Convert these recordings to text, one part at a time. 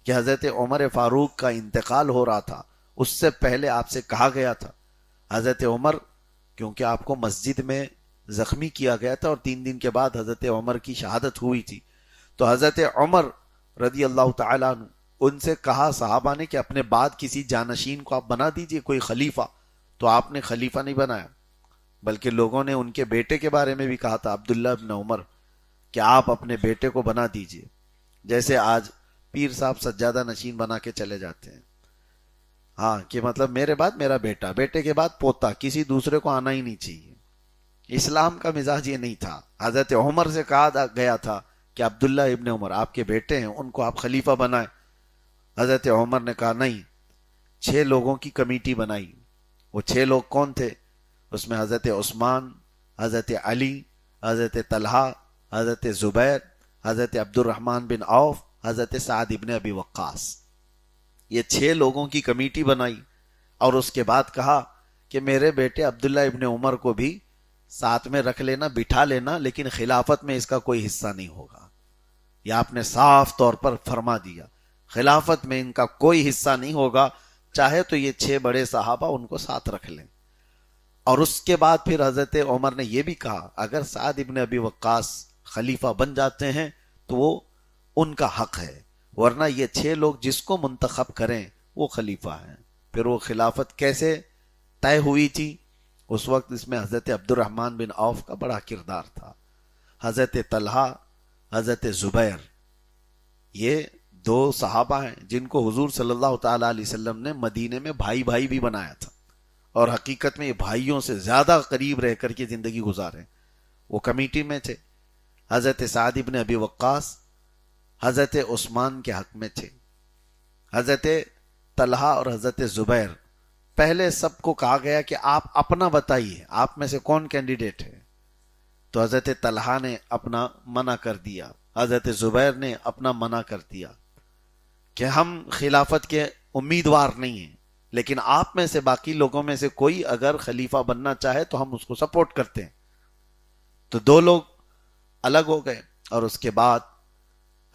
کہ حضرت عمر فاروق کا انتقال ہو رہا تھا، اس سے پہلے آپ سے کہا گیا تھا حضرت عمر، کیونکہ آپ کو مسجد میں زخمی کیا گیا تھا اور 3 دن کے بعد حضرت عمر کی شہادت ہوئی تھی، تو حضرت عمر رضی اللہ تعالیٰ عنہ ان سے کہا صحابہ نے کہ اپنے بعد کسی جانشین کو آپ بنا دیجئے، کوئی خلیفہ، تو آپ نے خلیفہ نہیں بنایا، بلکہ لوگوں نے ان کے بیٹے کے بارے میں بھی کہا تھا عبداللہ ابن عمر کہ آپ اپنے بیٹے کو بنا دیجئے، جیسے آج پیر صاحب سجادہ نشین بنا کے چلے جاتے ہیں، ہاں کہ مطلب میرے بعد میرا بیٹا، بیٹے کے بعد پوتا، کسی دوسرے کو آنا ہی نہیں چاہیے۔ اسلام کا مزاج یہ نہیں تھا۔ حضرت عمر سے کہا گیا تھا کہ عبداللہ ابن عمر آپ کے بیٹے ہیں، ان کو آپ خلیفہ بنائیں۔ حضرت عمر نے کہا نہیں، 6 لوگوں کی کمیٹی بنائی۔ وہ 6 لوگ کون تھے؟ اس میں حضرت عثمان، حضرت علی، حضرت طلحہ، حضرت زبیر، حضرت عبد الرحمن بن عوف، حضرت سعد ابن ابی وقاص، یہ 6 لوگوں کی کمیٹی بنائی، اور اس کے بعد کہا کہ میرے بیٹے عبداللہ ابن عمر کو بھی ساتھ میں رکھ لینا، بٹھا لینا، لیکن خلافت میں اس کا کوئی حصہ نہیں ہوگا۔ یہ آپ نے صاف طور پر فرما دیا، خلافت میں ان کا کوئی حصہ نہیں ہوگا، چاہے تو یہ 6 بڑے صحابہ ان کو ساتھ رکھ لیں۔ اور اس کے بعد پھر حضرت عمر نے یہ بھی کہا اگر سعد ابن ابی وقاص خلیفہ بن جاتے ہیں تو وہ ان کا حق ہے، ورنہ یہ 6 لوگ جس کو منتخب کریں وہ خلیفہ ہیں۔ پھر وہ خلافت کیسے طے ہوئی تھی؟ اس وقت اس میں حضرت عبد الرحمن بن عوف کا بڑا کردار تھا، حضرت طلحہ، حضرت زبیر، یہ 2 صحابہ ہیں جن کو حضور صلی اللہ تعالی علیہ وسلم نے مدینے میں بھائی بھائی بھی بنایا تھا، اور حقیقت میں یہ بھائیوں سے زیادہ قریب رہ کر کے زندگی گزارے۔ وہ کمیٹی میں تھے۔ حضرت سعد ابن ابی وقاص حضرت عثمان کے حق میں تھے، حضرت طلحہ اور حضرت زبیر۔ پہلے سب کو کہا گیا کہ آپ اپنا بتائیے، آپ میں سے کون کینڈیڈیٹ ہے؟ تو حضرت طلحہ نے اپنا منع کر دیا، حضرت زبیر نے اپنا منع کر دیا کہ ہم خلافت کے امیدوار نہیں ہیں، لیکن آپ میں سے باقی لوگوں میں سے کوئی اگر خلیفہ بننا چاہے تو ہم اس کو سپورٹ کرتے ہیں۔ تو 2 لوگ الگ ہو گئے، اور اس کے بعد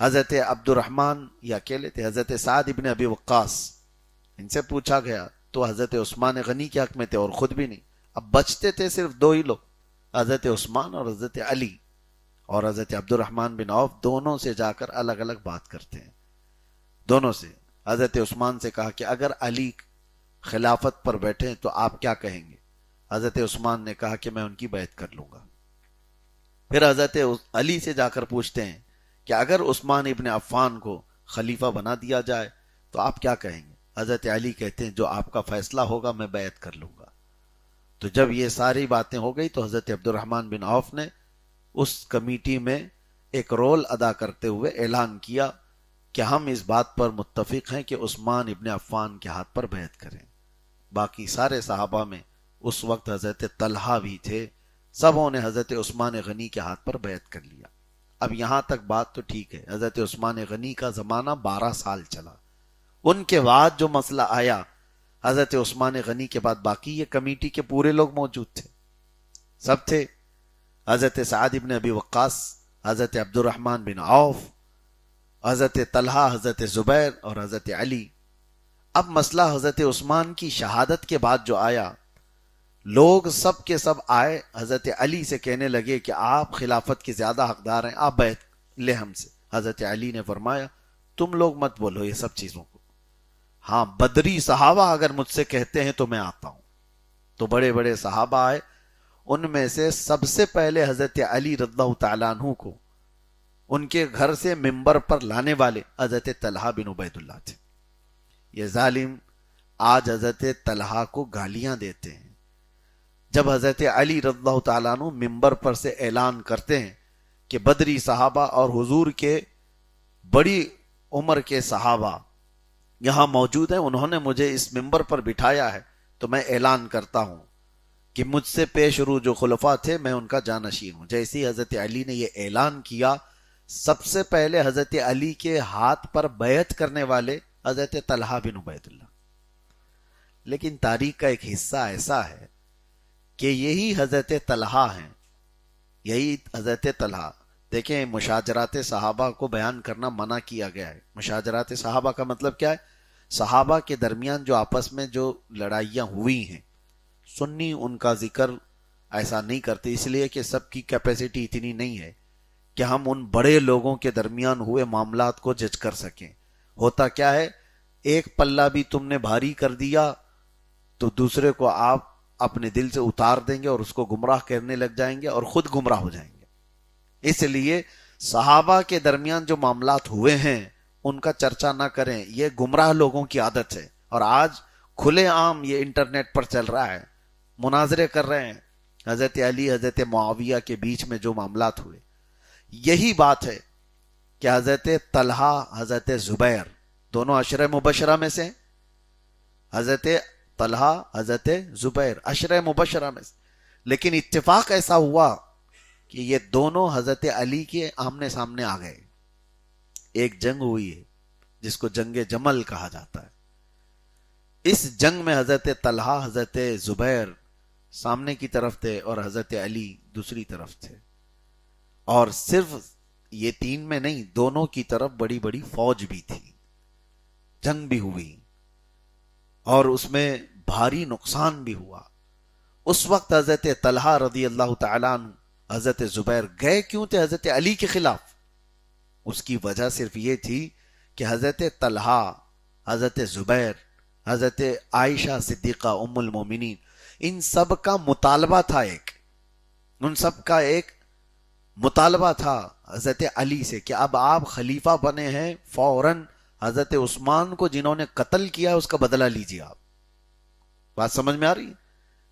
حضرت عبد الرحمن یہ اکیلے تھے، حضرت سعد ابن ابی وقاص، ان سے پوچھا گیا تو حضرت عثمان غنی کے حق میں تھے اور خود بھی نہیں۔ اب بچتے تھے صرف 2 ہی لوگ، حضرت عثمان اور حضرت علی، اور حضرت عبد الرحمن بن عوف دونوں سے جا کر الگ الگ بات کرتے ہیں۔ دونوں سے حضرت عثمان سے کہا کہ اگر علی خلافت پر بیٹھے تو آپ کیا کہیں گے؟ حضرت عثمان نے کہا کہ میں ان کی بیعت کر لوں گا۔ پھر حضرت علی سے جا کر پوچھتے ہیں کہ اگر عثمان ابن عفان کو خلیفہ بنا دیا جائے تو آپ کیا کہیں گے؟ حضرت علی کہتے ہیں جو آپ کا فیصلہ ہوگا میں بیعت کر لوں گا۔ تو جب یہ ساری باتیں ہو گئی تو حضرت عبد الرحمن بن عوف نے اس کمیٹی میں ایک رول ادا کرتے ہوئے اعلان کیا کہ ہم اس بات پر متفق ہیں کہ عثمان ابن عفان کے ہاتھ پر بیعت کریں۔ باقی سارے صحابہ میں اس وقت حضرت طلحہ بھی تھے، سبوں نے حضرت عثمان غنی کے ہاتھ پر بیعت کر لیا۔ اب یہاں تک بات تو ٹھیک ہے، حضرت عثمان غنی کا زمانہ 12 سال چلا، ان کے بعد جو مسئلہ آیا، حضرت عثمان غنی کے بعد باقی یہ کمیٹی کے پورے لوگ موجود تھے، سب تھے، حضرت سعد ابن ابی وقاص، حضرت عبد الرحمن بن عوف، حضرت طلحہ، حضرت زبیر اور حضرت علی۔ اب مسئلہ حضرت عثمان کی شہادت کے بعد جو آیا، لوگ سب کے سب آئے حضرت علی سے کہنے لگے کہ آپ خلافت کے زیادہ حقدار ہیں، آپ بیعت لے ہم سے۔ حضرت علی نے فرمایا تم لوگ مت بولو یہ سب چیزوں کو، ہاں بدری صحابہ اگر مجھ سے کہتے ہیں تو میں آتا ہوں۔ تو بڑے بڑے صحابہ آئے، ان میں سے سب سے پہلے حضرت علی رضی اللہ تعالیٰ عنہ کو ان کے گھر سے ممبر پر لانے والے حضرت طلحہ بن عبید اللہ تھے۔ یہ ظالم آج حضرت طلحہ کو گالیاں دیتے ہیں، جب حضرت علی رضی اللہ تعالیٰ عنہ ممبر پر سے اعلان کرتے ہیں کہ بدری صحابہ اور حضور کے بڑی عمر کے صحابہ یہاں موجود ہیں، انہوں نے مجھے اس ممبر پر بٹھایا ہے، تو میں اعلان کرتا ہوں کہ مجھ سے پیش رو جو خلفاء تھے میں ان کا جانشین ہوں۔ جیسے حضرت علی نے یہ اعلان کیا، سب سے پہلے حضرت علی کے ہاتھ پر بیعت کرنے والے حضرت طلحہ بن عبید اللہ۔ لیکن تاریخ کا ایک حصہ ایسا ہے کہ یہی حضرت طلحہ ہیں، یہی حضرت طلحہ دیکھیں مشاجرات صحابہ کو بیان کرنا منع کیا گیا ہے. مشاجرات صحابہ کا مطلب کیا ہے؟ صحابہ کے درمیان جو آپس میں جو لڑائیاں ہوئی ہیں، سنی ان کا ذکر ایسا نہیں کرتے، اس لیے کہ سب کی کیپیسٹی اتنی نہیں ہے کہ ہم ان بڑے لوگوں کے درمیان ہوئے معاملات کو جج کر سکیں. ہوتا کیا ہے، ایک پلہ بھی تم نے بھاری کر دیا تو دوسرے کو آپ اپنے دل سے اتار دیں گے اور اس کو گمراہ کرنے لگ جائیں گے اور خود گمراہ ہو جائیں گے. اس لیے صحابہ کے درمیان جو معاملات ہوئے ہیں ان کا چرچا نہ کریں، یہ گمراہ لوگوں کی عادت ہے. اور آج کھلے عام یہ انٹرنیٹ پر چل رہا ہے، مناظرے کر رہے ہیں. حضرت علی حضرت معاویہ کے بیچ میں جو معاملات ہوئے، یہی بات ہے کہ حضرت طلحہ حضرت زبیر دونوں عشرہ مبشرہ میں سے، حضرت طلحہ حضرت زبیر عشرہ مبشرہ میں سے، لیکن اتفاق ایسا ہوا کہ یہ دونوں حضرت علی کے آمنے سامنے آ گئے. ایک جنگ ہوئی ہے جس کو جنگ جمل کہا جاتا ہے. اس جنگ میں حضرت طلحہ حضرت زبیر سامنے کی طرف تھے اور حضرت علی دوسری طرف تھے. اور صرف یہ تین میں نہیں، دونوں کی طرف بڑی بڑی فوج بھی تھی. جنگ بھی ہوئی اور اس میں بھاری نقصان بھی ہوا. اس وقت حضرت طلحہ رضی اللہ تعالیٰ عنہ حضرت زبیر گئے کیوں تھے حضرت علی کے خلاف؟ اس کی وجہ صرف یہ تھی کہ حضرت طلحہ حضرت زبیر حضرت عائشہ صدیقہ ام المومنین، ان سب کا مطالبہ تھا، ان سب کا ایک مطالبہ تھا حضرت علی سے کہ اب آپ خلیفہ بنے ہیں، فوراً حضرت عثمان کو جنہوں نے قتل کیا اس کا بدلہ لیجیے. آپ بات سمجھ میں آ رہی ہے؟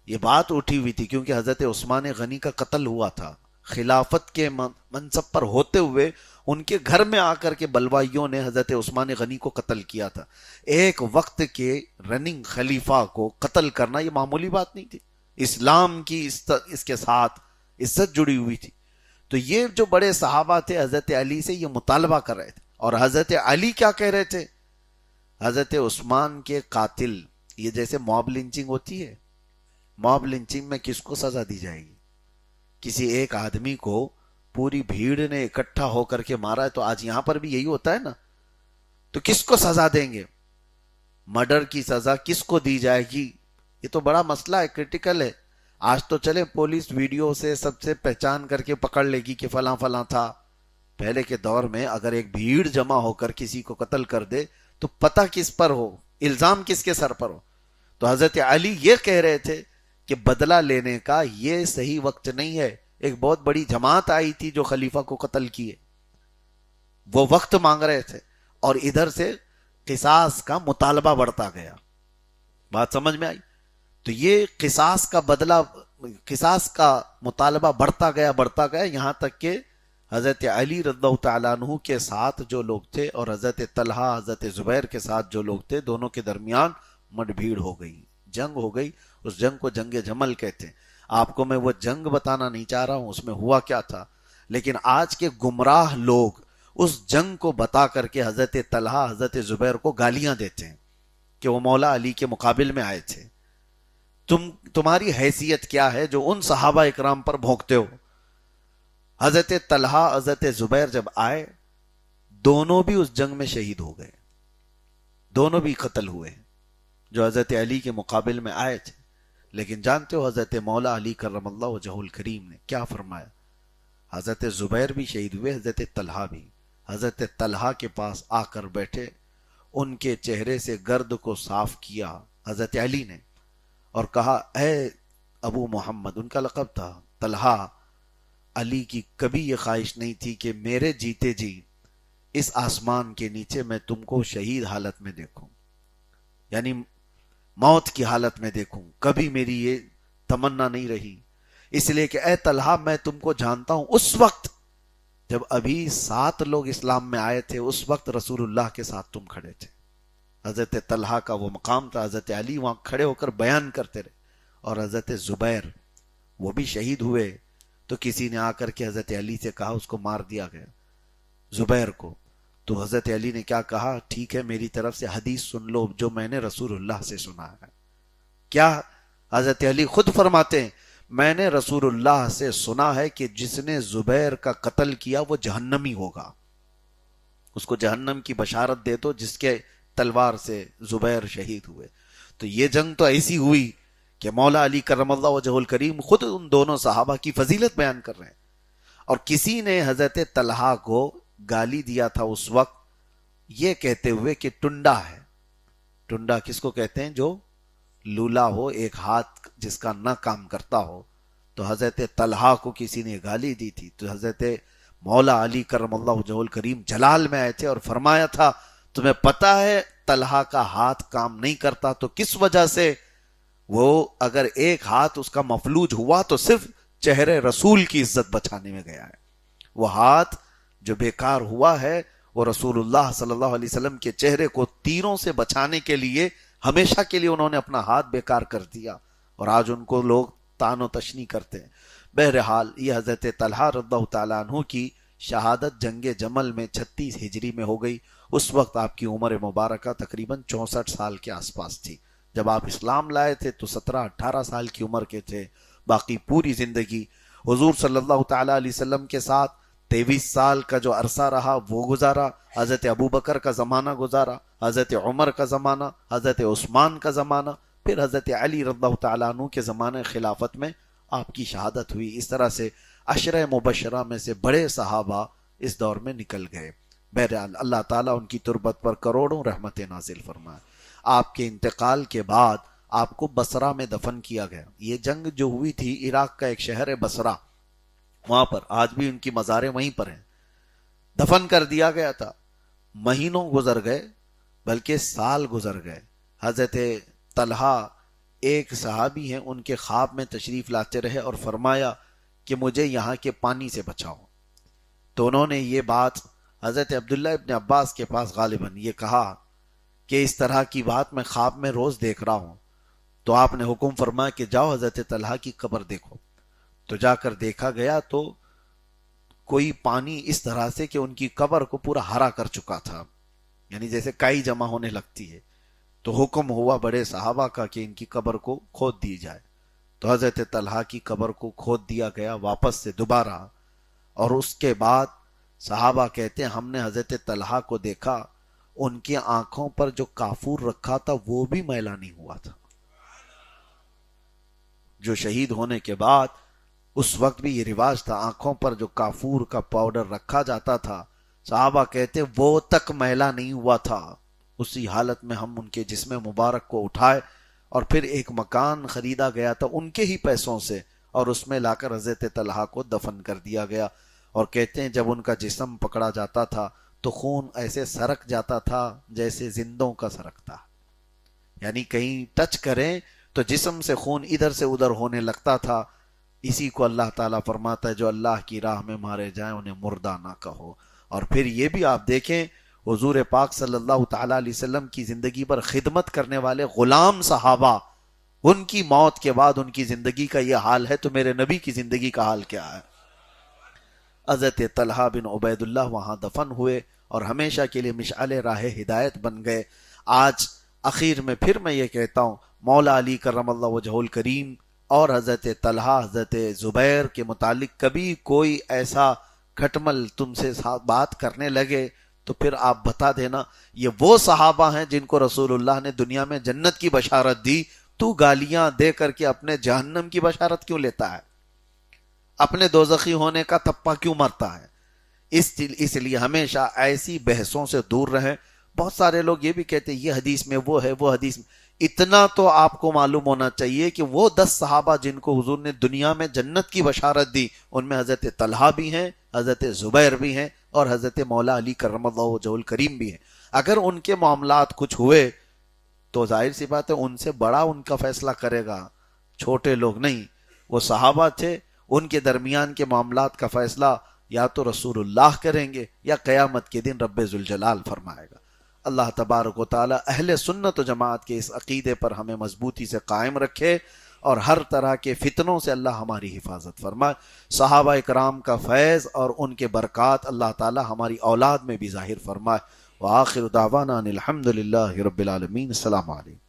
یہ بات اٹھی ہوئی تھی کیونکہ حضرت عثمان غنی کا قتل ہوا تھا. خلافت کے منصب پر ہوتے ہوئے ان کے گھر میں آ کر کے بلوائیوں نے حضرت عثمان غنی کو قتل کیا تھا. ایک وقت کے رننگ خلیفہ کو قتل کرنا یہ معمولی بات نہیں تھی. اسلام کی اس کے ساتھ عزت جڑی ہوئی تھی. تو یہ جو بڑے صحابہ تھے حضرت علی سے یہ مطالبہ کر رہے تھے. اور حضرت علی کیا کہہ رہے تھے؟ حضرت عثمان کے قاتل، یہ جیسے موب لنچنگ ہوتی ہے، موب لنچنگ میں کس کو سزا دی جائے گی؟ کسی ایک آدمی کو پوری بھیڑ نے اکٹھا ہو کر کے مارا ہے، تو آج یہاں پر بھی یہی ہوتا ہے نا. تو کس کو سزا دیں گے؟ مرڈر کی سزا کس کو دی جائے گی؟ یہ تو بڑا مسئلہ ہے، کریٹیکل ہے. آج تو چلے پولیس ویڈیو سے سب سے پہچان کر کے پکڑ لے گی کہ فلاں فلاں تھا. پہلے کے دور میں اگر ایک بھیڑ جمع ہو کر کسی کو قتل کر دے تو پتہ کس پر ہو، الزام کس کے سر پر ہو. تو حضرت علی یہ کہہ رہے تھے کہ بدلہ لینے کا یہ صحیح وقت نہیں ہے. ایک بہت بڑی جماعت آئی تھی جو خلیفہ کو قتل کیے، وہ وقت مانگ رہے تھے، اور ادھر سے قصاص کا مطالبہ بڑھتا گیا. بات سمجھ میں آئی؟ تو یہ قصاص کا بدلہ، قصاص کا مطالبہ بڑھتا گیا یہاں تک کہ حضرت علی رضی اللہ تعالیٰ عنہ کے ساتھ جو لوگ تھے اور حضرت طلحہ حضرت زبیر کے ساتھ جو لوگ تھے، دونوں کے درمیان مٹ بھیڑ ہو گئی، جنگ ہو گئی. اس جنگ کو جنگ جمل کہتے ہیں. آپ کو میں وہ جنگ بتانا نہیں چاہ رہا ہوں اس میں ہوا کیا تھا، لیکن آج کے گمراہ لوگ اس جنگ کو بتا کر کے حضرت طلحہ حضرت زبیر کو گالیاں دیتے ہیں کہ وہ مولا علی کے مقابل میں آئے تھے. تمہاری حیثیت کیا ہے جو ان صحابہ اکرام پر بھونکتے ہو؟ حضرت طلحہ حضرت زبیر جب آئے، دونوں بھی اس جنگ میں شہید ہو گئے، دونوں بھی قتل ہوئے جو حضرت علی کے مقابل میں آئے تھے. لیکن جانتے ہو حضرت مولا علی کرم اللہ وجہہ الکریم نے کیا فرمایا؟ حضرت زبیر بھی شہید ہوئے، حضرت طلحہ بھی. حضرت طلحہ کے پاس آ کر بیٹھے، ان کے چہرے سے گرد کو صاف کیا حضرت علی نے اور کہا، اے ابو محمد، ان کا لقب تھا طلحہ، علی کی کبھی یہ خواہش نہیں تھی کہ میرے جیتے جی اس آسمان کے نیچے میں تم کو شہید حالت میں دیکھوں، یعنی موت کی حالت میں دیکھوں. کبھی میری یہ تمنا نہیں رہی. اس لیے کہ اے طلحہ، میں تم کو جانتا ہوں اس وقت جب ابھی 7 لوگ اسلام میں آئے تھے، اس وقت رسول اللہ کے ساتھ تم کھڑے تھے. حضرت طلحہ کا وہ مقام تھا. حضرت علی وہاں کھڑے ہو کر بیان کرتے رہے. اور حضرت زبیر وہ بھی شہید ہوئے تو کسی نے آ کر کے حضرت علی سے کہا اس کو مار دیا گیا زبیر کو. تو حضرت علی نے کیا کہا؟ ٹھیک ہے، میری طرف سے حدیث سن لو جو میں نے رسول اللہ سے سنا ہے. کیا حضرت علی خود فرماتے ہیں، میں نے رسول اللہ سے سنا ہے کہ جس نے زبیر کا قتل کیا وہ جہنمی ہوگا، اس کو جہنم کی بشارت دے دو جس کے تلوار سے زبیر شہید ہوئے۔ تو یہ جنگ تو ایسی ہوئی کہ مولا علی کرم اللہ وجہ الکریم خود ان دونوں صحابہ کی فضیلت بیان کر رہے ہیں، اور کسی نے حضرت طلحہ کو گالی دیا تھا اس وقت یہ کہتے ہوئے کہ ٹنڈا ہے۔ ٹنڈا کس کو کہتے ہیں؟ جو لولا ہو، ایک ہاتھ جس کا نہ کام کرتا ہو۔ تو حضرت طلحہ کو کسی نے گالی دی تھی، تو حضرت مولا علی کرم اللہ وجہ الکریم جلال میں آئے تھے اور فرمایا تھا تمہیں پتا ہے طلحہ کا ہاتھ کام نہیں کرتا تو کس وجہ سے؟ وہ اگر ایک ہاتھ اس کا مفلوج ہوا تو صرف چہرے رسول کی عزت بچانے میں گیا ہے، وہ ہاتھ جو بیکار ہوا ہے وہ رسول اللہ صلی اللہ علیہ وسلم کے چہرے کو تیروں سے بچانے کے لیے ہمیشہ کے لیے انہوں نے اپنا ہاتھ بیکار کر دیا، اور آج ان کو لوگ تان و تشنی کرتے ہیں۔ بہرحال یہ حضرت طلحہ رضی اللہ تعالیٰ عنہ کی شہادت جنگ جمل میں 36 ہجری میں ہو گئی۔ اس وقت آپ کی عمر مبارکہ تقریباً 64 سال کے آس پاس تھی۔ جب آپ اسلام لائے تھے تو 17-18 سال کی عمر کے تھے۔ باقی پوری زندگی حضور صلی اللہ تعالیٰ علیہ وسلم کے ساتھ 23 سال کا جو عرصہ رہا وہ گزارا۔ حضرت ابوبکر کا زمانہ گزارا، حضرت عمر کا زمانہ، حضرت عثمان کا زمانہ، پھر حضرت علی رضی اللہ تعالیٰ عنہ کے زمانے خلافت میں آپ کی شہادت ہوئی۔ اس طرح سے عشرہ مبشرہ میں سے بڑے صحابہ اس دور میں نکل گئے۔ بہرحال اللہ تعالیٰ ان کی تربت پر کروڑوں رحمت نازل فرمائے۔ آپ کے انتقال کے بعد آپ کو بصرہ میں دفن کیا گیا۔ یہ جنگ جو ہوئی تھی عراق کا ایک شہر ہے بصرہ، وہاں پر آج بھی ان کی مزاریں وہیں پر ہیں، دفن کر دیا گیا تھا۔ مہینوں گزر گئے بلکہ سال گزر گئے۔ حضرت طلحہ ایک صحابی ہیں، ان کے خواب میں تشریف لاتے رہے اور فرمایا کہ مجھے یہاں کے پانی سے بچاؤ۔ تو انہوں نے یہ بات حضرت عبداللہ ابن عباس کے پاس غالباً یہ کہا کہ اس طرح کی بات میں خواب میں روز دیکھ رہا ہوں۔ تو آپ نے حکم فرمایا کہ جاؤ حضرت طلحہ کی قبر دیکھو۔ تو جا کر دیکھا گیا تو کوئی پانی اس طرح سے کہ ان کی قبر کو پورا ہرا کر چکا تھا، یعنی جیسے کائی جمع ہونے لگتی ہے۔ تو حکم ہوا بڑے صحابہ کا کہ ان کی قبر کو کھود دی جائے۔ تو حضرت طلحہ کی قبر کو کھود دیا گیا واپس سے دوبارہ، اور اس کے بعد صحابہ کہتے ہیں ہم نے حضرت طلحہ کو دیکھا، ان کی آنکھوں پر جو کافور رکھا تھا وہ بھی میلا نہیں ہوا تھا۔ جو شہید ہونے کے بعد اس وقت بھی یہ رواج تھا، آنکھوں پر جو کافور کا پاؤڈر رکھا جاتا تھا، صحابہ کہتے وہ تک میلا نہیں ہوا تھا۔ اسی حالت میں ہم ان کے جسم مبارک کو اٹھائے اور پھر ایک مکان خریدا گیا تھا ان کے ہی پیسوں سے، اور اس میں لا کر حضرت طلحہ کو دفن کر دیا گیا۔ اور کہتے ہیں جب ان کا جسم پکڑا جاتا تھا تو خون ایسے سرک جاتا تھا جیسے زندوں کا سرکتا، یعنی کہیں ٹچ کریں تو جسم سے خون ادھر سے ادھر ہونے لگتا تھا۔ اسی کو اللہ تعالیٰ فرماتا ہے جو اللہ کی راہ میں مارے جائیں انہیں مردہ نہ کہو۔ اور پھر یہ بھی آپ دیکھیں حضور پاک صلی اللہ تعالیٰ علیہ وسلم کی زندگی پر خدمت کرنے والے غلام صحابہ، ان کی موت کے بعد ان کی زندگی کا یہ حال ہے تو میرے نبی کی زندگی کا حال کیا ہے؟ حضرت طلحہ بن عبید اللہ وہاں دفن ہوئے اور ہمیشہ کے لیے مشعل راہ ہدایت بن گئے۔ آج اخیر میں پھر میں یہ کہتا ہوں مولا علی کرم اللہ وجہ الکریم اور حضرت طلحہ حضرت زبیر کے متعلق کبھی کوئی ایسا کھٹمل تم سے بات کرنے لگے تو پھر آپ بتا دینا یہ وہ صحابہ ہیں جن کو رسول اللہ نے دنیا میں جنت کی بشارت دی، تو گالیاں دے کر کے اپنے جہنم کی بشارت کیوں لیتا ہے؟ اپنے دوزخی ہونے کا تپا کیوں مرتا ہے؟ اس لیے ہمیشہ ایسی بحثوں سے دور رہیں۔ بہت سارے لوگ یہ بھی کہتے ہیں یہ حدیث میں وہ ہے، وہ حدیث میں، اتنا تو آپ کو معلوم ہونا چاہیے کہ وہ 10 صحابہ جن کو حضور نے دنیا میں جنت کی بشارت دی ان میں حضرت طلحہ بھی ہیں، حضرت زبیر بھی ہیں اور حضرت مولا علی کرم اللہ وجہ الکریم بھی ہیں۔ اگر ان کے معاملات کچھ ہوئے تو ظاہر سی بات ہے ان سے بڑا ان کا فیصلہ کرے گا، چھوٹے لوگ نہیں۔ وہ صحابہ تھے، ان کے درمیان کے معاملات کا فیصلہ یا تو رسول اللہ کریں گے یا قیامت کے دن رب ذوالجلال فرمائے گا۔ اللہ تبارک و تعالی اہل سنت و جماعت کے اس عقیدے پر ہمیں مضبوطی سے قائم رکھے اور ہر طرح کے فتنوں سے اللہ ہماری حفاظت فرمائے۔ صحابہ اکرام کا فیض اور ان کے برکات اللہ تعالی ہماری اولاد میں بھی ظاہر فرمائے۔ وآخر دعوانا ان الحمد للہ رب العالمین۔ السلام علیکم۔